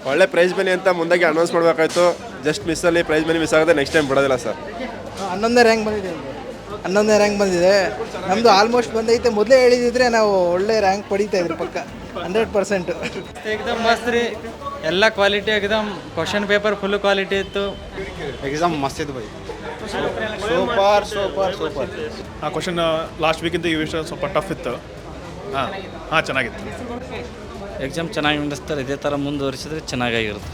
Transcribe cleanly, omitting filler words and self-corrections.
ಒಳ್ಳೆ price money ಅಂತ ಮುಂದಾಗಿ ಅನೌನ್ಸ್ ಮಾಡಬೇಕಾಯ್ತು. ಜಸ್ಟ್ ಮಿಸ್ಸಲ್ಲಿ ಪ್ರೈಸ್ ಮನಿ ಮಿಸ್ ಆಗುತ್ತೆ, ನೆಕ್ಸ್ಟ್ ಟೈಮ್ ಬಿಡೋದಿಲ್ಲ ಸರ್. 11ನೇ ರ್ಯಾಂಕ್ ಬಂದಿದೆ. 11ನೇ ರ್ಯಾಂಕ್ ಬಂದಿದೆ. ನಮ್ಮದು ಆಲ್ಮೋಸ್ಟ್ ಬಂದೈತೆ. ಮೊದಲೇ ಹೇಳಿದಿದ್ರೆ ನಾವು ಒಳ್ಳೆ ರ್ಯಾಂಕ್ ಪಡೀತಾ ಇದ್ರು ಪಕ್ಕ 100%. ಏಕದಮ್ ಮಸ್ತ್ ರೀ, ಎಲ್ಲ ಕ್ವಾಲಿಟಿ ಏಕದಮ್. ಕ್ವಶನ್ ಪೇಪರ್ ಫುಲ್ ಕ್ವಾಲಿಟಿ ಇತ್ತು. ಎಕ್ಸಾಮ್ ಮಸ್ತ್ ಇತ್ತು ಬೈ. Super super super. ಆ ಕ್ವಶನ್ ಲಾಸ್ಟ್ ವೀಕಿಂದ ಈ ವಿಷಯ ಸ್ವಲ್ಪ ಟಫ್ ಇತ್ತು. ಹಾಂ ಚೆನ್ನಾಗಿತ್ತು. ಎಕ್ಸಾಮ್ ಚೆನ್ನಾಗಿ ನಡೆಸ್ತಾರೆ. ಇದೇ ಥರ ಮುಂದುವರಿಸಿದ್ರೆ ಚೆನ್ನಾಗಿರುತ್ತೆ.